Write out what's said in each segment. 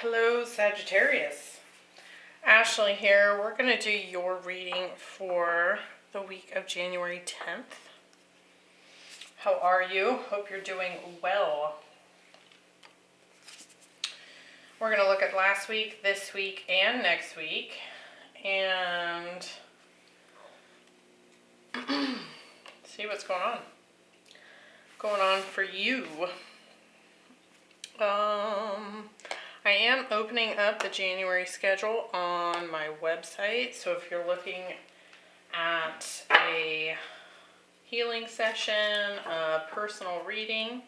Hello, Sagittarius. Ashley here. We're going to do your reading for the week of January 10th. How are you? Hope you're doing well. We're going to look at last week, this week, and next week. And see what's going on for you. I am opening up the January schedule on my website, so if you're looking at a healing session, a personal reading,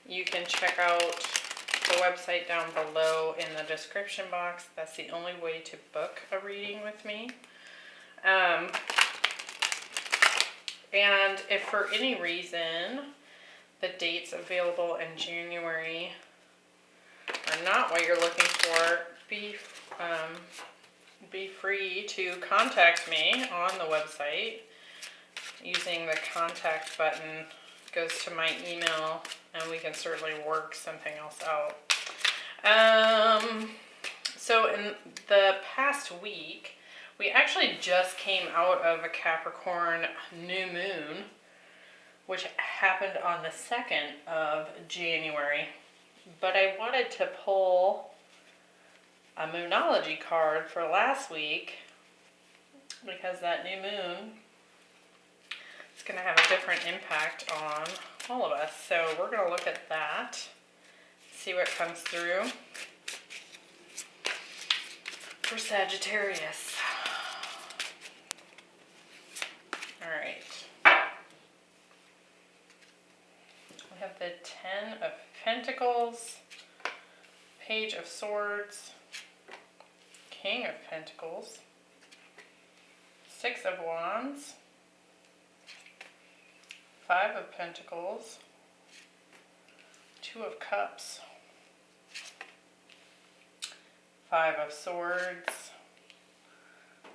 you can check out the website down below in the description box. That's the only way to book a reading with me. And if for any reason the dates available in January are not what you're looking for, be free to contact me on the website using the contact button. It goes to my email, and we can certainly work something else out. So in the past week, we actually just came out of a Capricorn new moon, which happened on the 2nd of January. But I wanted to pull a moonology card for last week because that new moon is going to have a different impact on all of us. So we're going to look at that, see what comes through for Sagittarius. All right. We have the 10 of Pentacles, Page of Swords, King of Pentacles, 6 of Wands, 5 of Pentacles, 2 of Cups, 5 of Swords,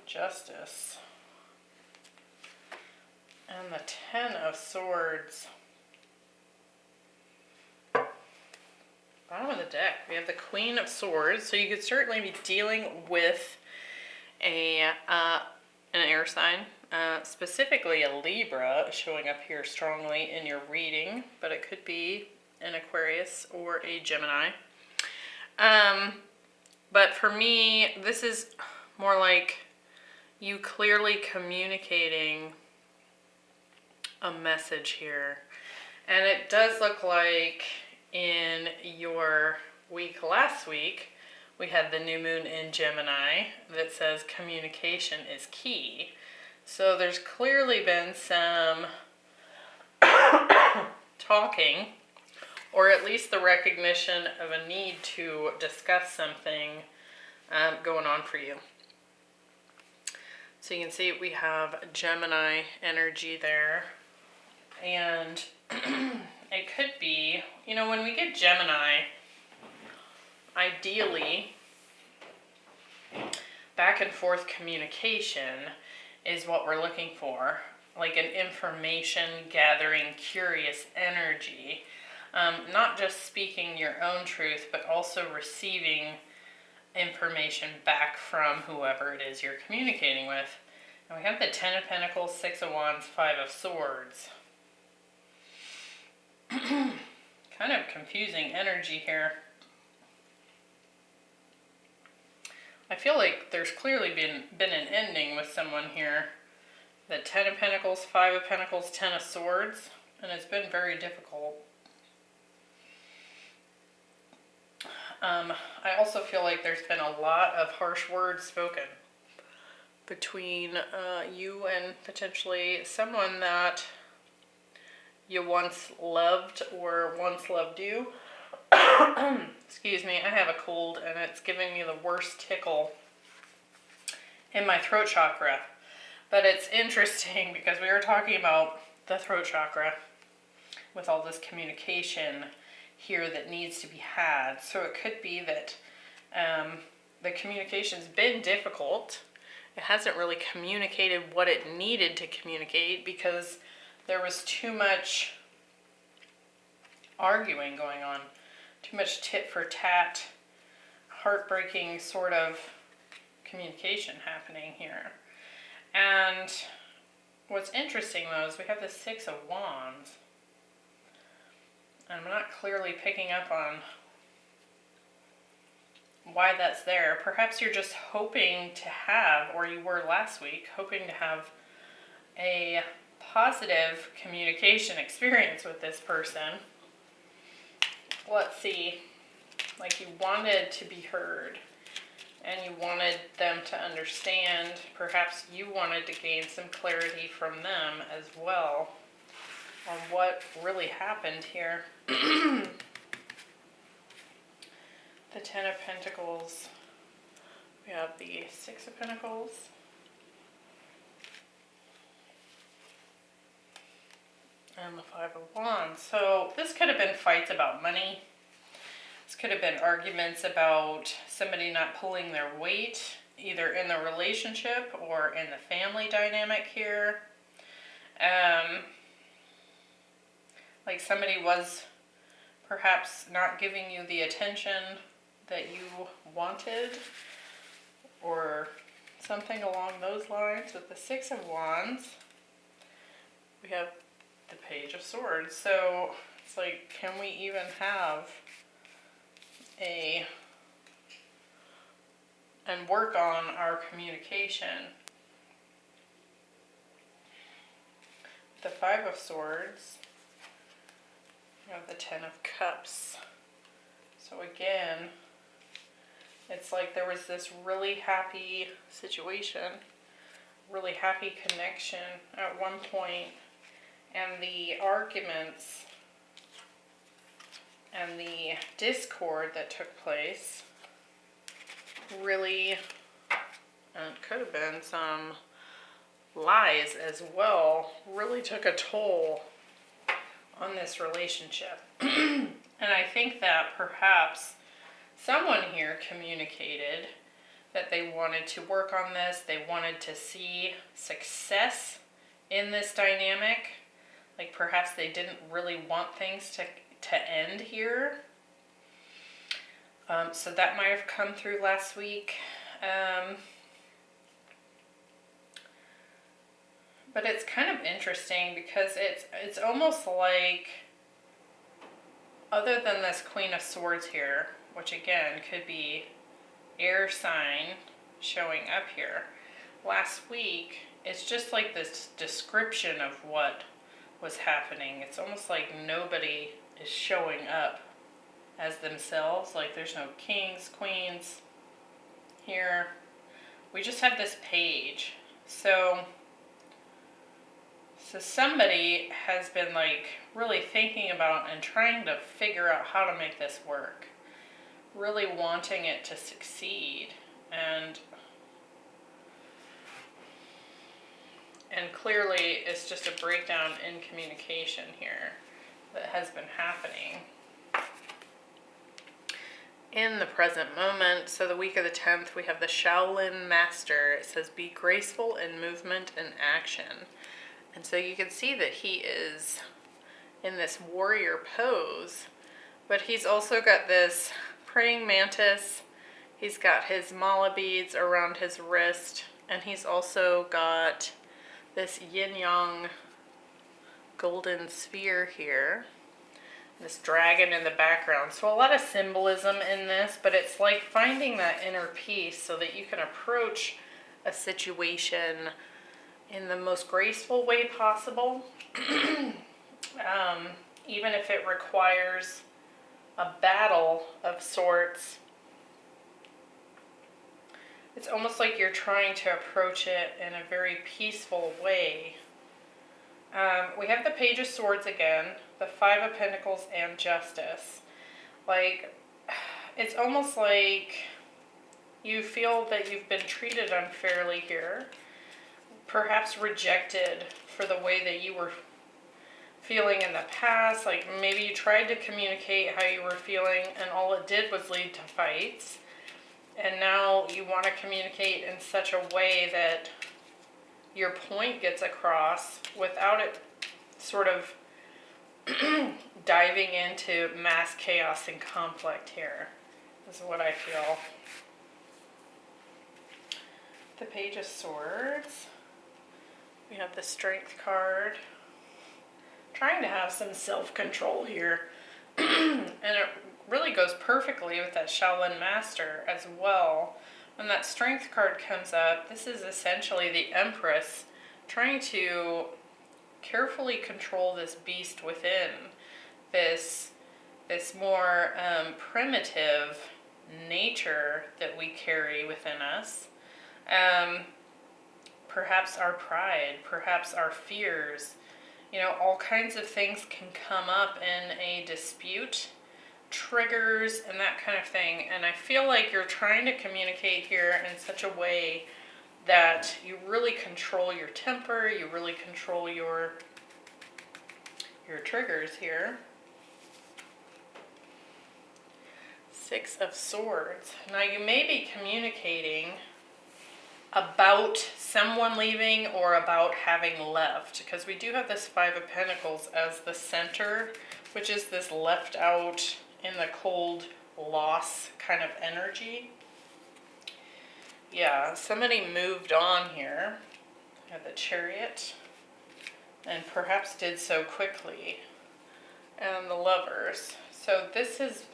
Justice, and the 10 of Swords. Bottom of the deck, we have the Queen of Swords. So you could certainly be dealing with an air sign, specifically a Libra showing up here strongly in your reading, but it could be an Aquarius or a Gemini. But for me, this is more like you clearly communicating a message here. And it does look like in your week last week, we had the new moon in Gemini that says communication is key. So there's clearly been some talking, or at least the recognition of a need to discuss something going on for you. So you can see we have Gemini energy there. And it could be, you know, when we get Gemini, ideally, back and forth communication is what we're looking for. Like an information gathering, curious energy. Not just speaking your own truth, but also receiving information back from whoever it is you're communicating with. And we have the 10 of Pentacles, 6 of Wands, 5 of Swords. Kind of confusing energy here. I feel like there's clearly been an ending with someone here. The 10 of Pentacles, 5 of Pentacles, 10 of Swords, and it's been very difficult. I also feel like there's been a lot of harsh words spoken between you and potentially someone that you once loved or once loved you. Excuse me, I have a cold and it's giving me the worst tickle in my throat chakra. But it's interesting because we were talking about the throat chakra with all this communication here that needs to be had. So it could be that the communication's been difficult. It hasn't really communicated what it needed to communicate because there was too much arguing going on, too much tit for tat, heartbreaking sort of communication happening here. And what's interesting though is we have the Six of Wands. And I'm not clearly picking up on why that's there. Perhaps you're just hoping to have, or you were last week, hoping to have a positive communication experience with this person. Let's see. Like you wanted to be heard and you wanted them to understand. Perhaps you wanted to gain some clarity from them as well on what really happened here. The Ten of Pentacles. We have the Six of Pentacles. And the Five of Wands. So this could have been fights about money. This could have been arguments about somebody not pulling their weight, either in the relationship or in the family dynamic here. Like somebody was perhaps not giving you the attention that you wanted, or something along those lines. With the Six of Wands, we have the Page of Swords. So it's like, can we even have and work on our communication? The Five of Swords, we have the Ten of Cups. So again, it's like there was this really happy situation, really happy connection at one point, and the arguments and the discord that took place really, and it could have been some lies as well, really took a toll on this relationship. And I think that perhaps someone here communicated that they wanted to work on this, they wanted to see success in this dynamic. Like perhaps they didn't really want things to end here. So that might have come through last week. But it's kind of interesting because it's almost like, other than this Queen of Swords here, which again could be air sign showing up here, last week it's just like this description of what was happening. It's almost like nobody is showing up as themselves. Like there's no kings, queens here. We just have this page. So somebody has been like really thinking about and trying to figure out how to make this work. Really wanting it to succeed. And clearly it's just a breakdown in communication here that has been happening in the present moment. So the week of the 10th, we have the Shaolin Master. It says, be graceful in movement and action. And so you can see that he is in this warrior pose, but he's also got this praying mantis. He's got his mala beads around his wrist, and he's also got this yin-yang golden sphere here. This dragon in the background. So a lot of symbolism in this, but it's like finding that inner peace so that you can approach a situation in the most graceful way possible. Even if it requires a battle of sorts, it's almost like you're trying to approach it in a very peaceful way. We have the Page of Swords again, the Five of Pentacles, and Justice. Like, it's almost like you feel that you've been treated unfairly here. Perhaps rejected for the way that you were feeling in the past. Like maybe you tried to communicate how you were feeling and all it did was lead to fights. And now you want to communicate in such a way that your point gets across without it sort of diving into mass chaos and conflict here. is what I feel. The Page of Swords. We have the Strength card. Trying to have some self-control here. And it really goes perfectly with that Shaolin Master as well. When that Strength card comes up, this is essentially the Empress trying to carefully control this beast within, this more primitive nature that we carry within us. Perhaps our pride, perhaps our fears, you know, all kinds of things can come up in a dispute, triggers, and that kind of thing. And I feel like you're trying to communicate here in such a way that you really control your temper, you really control your triggers here. Six of Swords. Now you may be communicating about someone leaving or about having left, because we do have this Five of Pentacles as the center, which is this left out in the cold loss kind of energy. Yeah, somebody moved on here. We have the Chariot, and perhaps did so quickly. And the Lovers. So this is,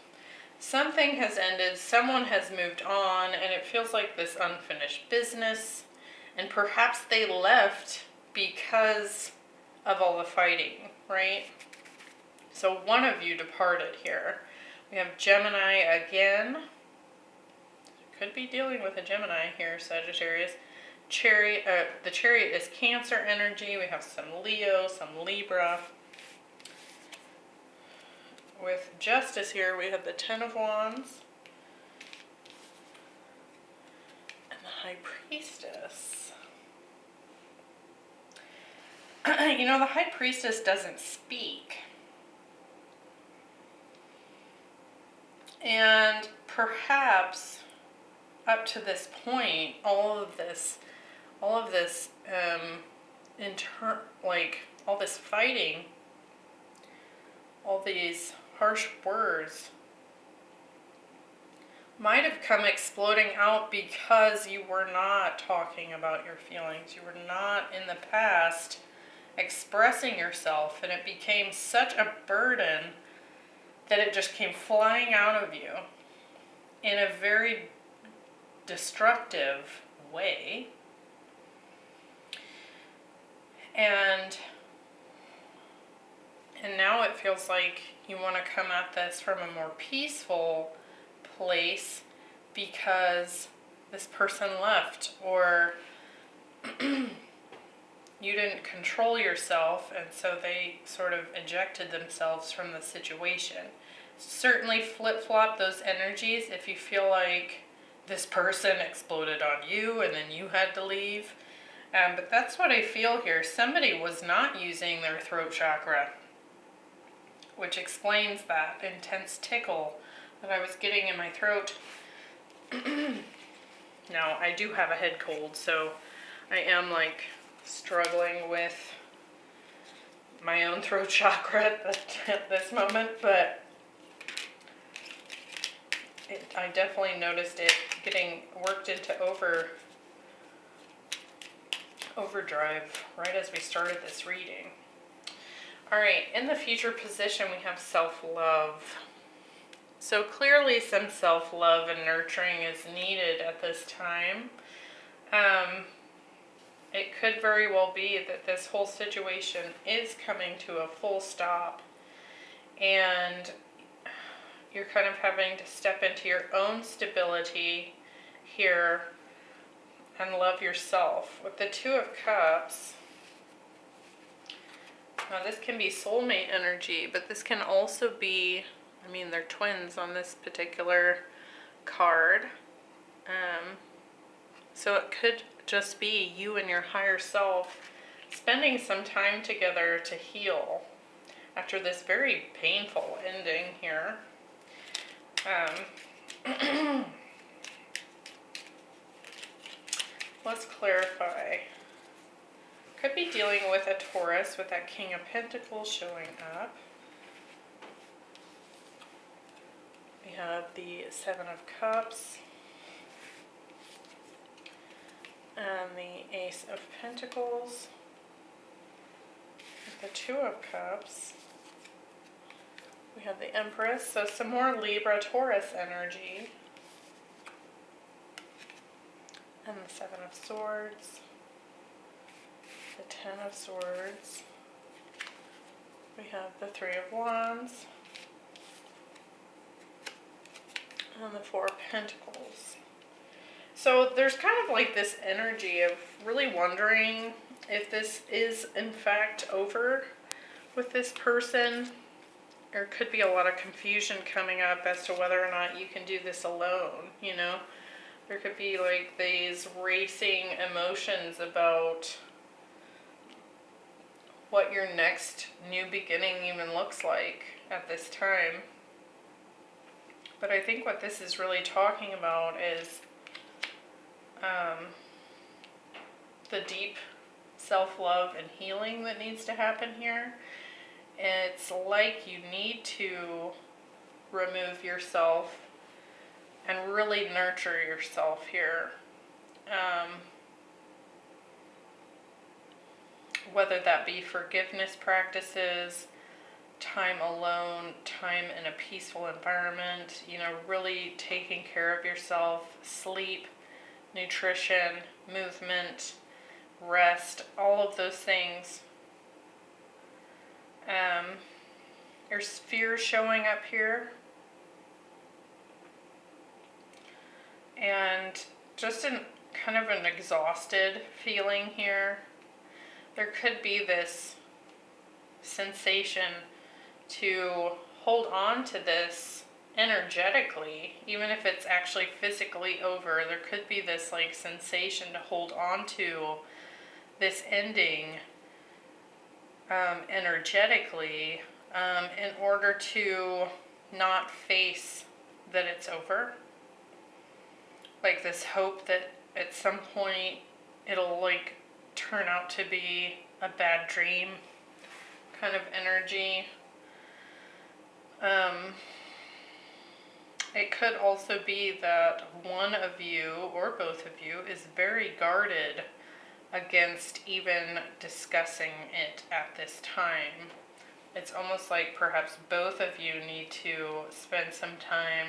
something has ended, someone has moved on, and it feels like this unfinished business. And perhaps they left because of all the fighting, right? So one of you departed here. We have Gemini again. Could be dealing with a Gemini here, Sagittarius. The Chariot is Cancer energy. We have some Leo, some Libra. With Justice here, we have the Ten of Wands. And the High Priestess. You know, the High Priestess doesn't speak. And perhaps up to this point, all of this fighting, all these harsh words might have come exploding out because you were not talking about your feelings. You were not in the past expressing yourself, and it became such a burden that it just came flying out of you in a very destructive way. And now it feels like you want to come at this from a more peaceful place because this person left, or you didn't control yourself, and so they sort of ejected themselves from the situation. Certainly flip-flop those energies if you feel like this person exploded on you and then you had to leave. But that's what I feel here. Somebody was not using their throat chakra, which explains that intense tickle that I was getting in my throat. Now, I do have a head cold, so I am like struggling with my own throat chakra at this moment, but I definitely noticed it getting worked into overdrive right as we started this reading. All right, in the future position, we have self-love. So clearly some self-love and nurturing is needed at this time. It could very well be that this whole situation is coming to a full stop, and you're kind of having to step into your own stability here and love yourself. With the Two of Cups, now this can be soulmate energy, but this can also be, I mean, they're twins on this particular card. So it could just be you and your higher self spending some time together to heal after this very painful ending here. Let's clarify. Could be dealing with a Taurus with that King of Pentacles showing up. We have the Seven of Cups and the Ace of Pentacles, the Two of Cups. We have the Empress, so some more Libra, Taurus energy. And the Seven of Swords, the Ten of Swords. We have the Three of Wands, and the Four of Pentacles. So there's kind of like this energy of really wondering if this is in fact over with this person. There could be a lot of confusion coming up as to whether or not you can do this alone, you know. There could be like these racing emotions about what your next new beginning even looks like at this time. But I think what this is really talking about is the deep self-love and healing that needs to happen here. It's like you need to remove yourself and really nurture yourself here. Whether that be forgiveness practices, time alone, time in a peaceful environment, you know, really taking care of yourself, sleep, nutrition, movement, rest, all of those things. There's fear showing up here. And just kind of an exhausted feeling here. There could be this sensation to hold on to this energetically, even if it's actually physically over. There could be this like sensation to hold on to this ending energetically in order to not face that it's over. Like this hope that at some point it'll like turn out to be a bad dream kind of energy. It could also be that one of you or both of you is very guarded against even discussing it at this time. It's almost like perhaps both of you need to spend some time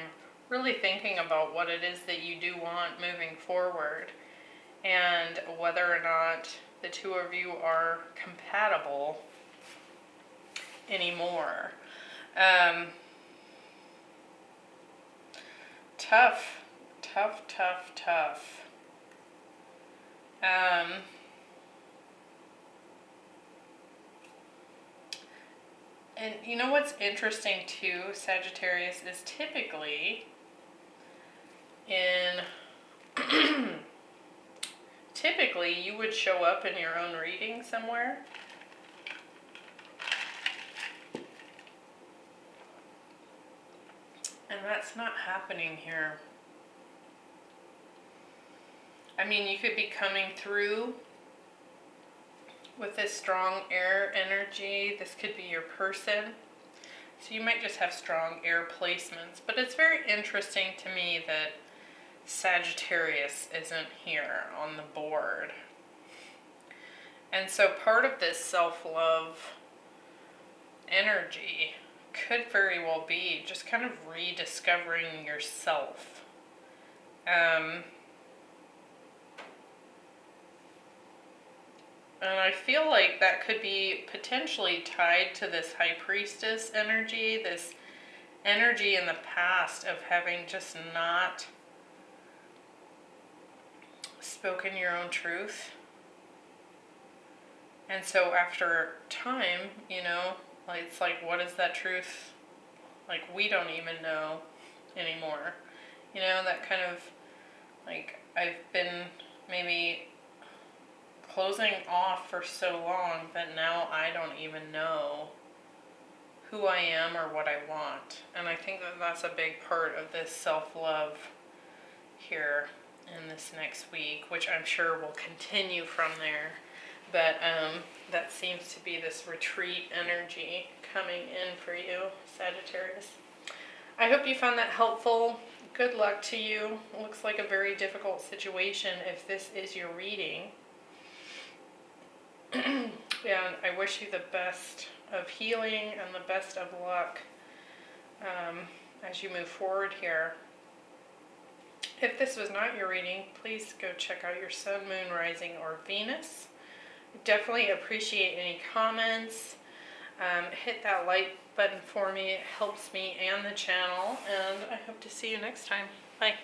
really thinking about what it is that you do want moving forward and whether or not the two of you are compatible anymore. Tough. And you know what's interesting too, Sagittarius, is typically typically you would show up in your own reading somewhere. And that's not happening here. I mean, you could be coming through with this strong air energy. This could be your person. So you might just have strong air placements. But it's very interesting to me that Sagittarius isn't here on the board. And so part of this self-love energy could very well be just kind of rediscovering yourself. And I feel like that could be potentially tied to this High Priestess energy, this energy in the past of having just not spoken your own truth. And so after time, you know, like it's like, what is that truth? Like, we don't even know anymore. You know, that kind of, like, I've been maybe closing off for so long that now I don't even know who I am or what I want. And I think that that's a big part of this self-love here in this next week, which I'm sure will continue from there. But that seems to be this retreat energy coming in for you, Sagittarius. I hope you found that helpful. Good luck to you. It looks like a very difficult situation if this is your reading. And I wish you the best of healing and the best of luck as you move forward here. If this was not your reading, please go check out your sun, moon, rising, or Venus. Definitely appreciate any comments. Hit that like button for me. It helps me and the channel. And I hope to see you next time. Bye.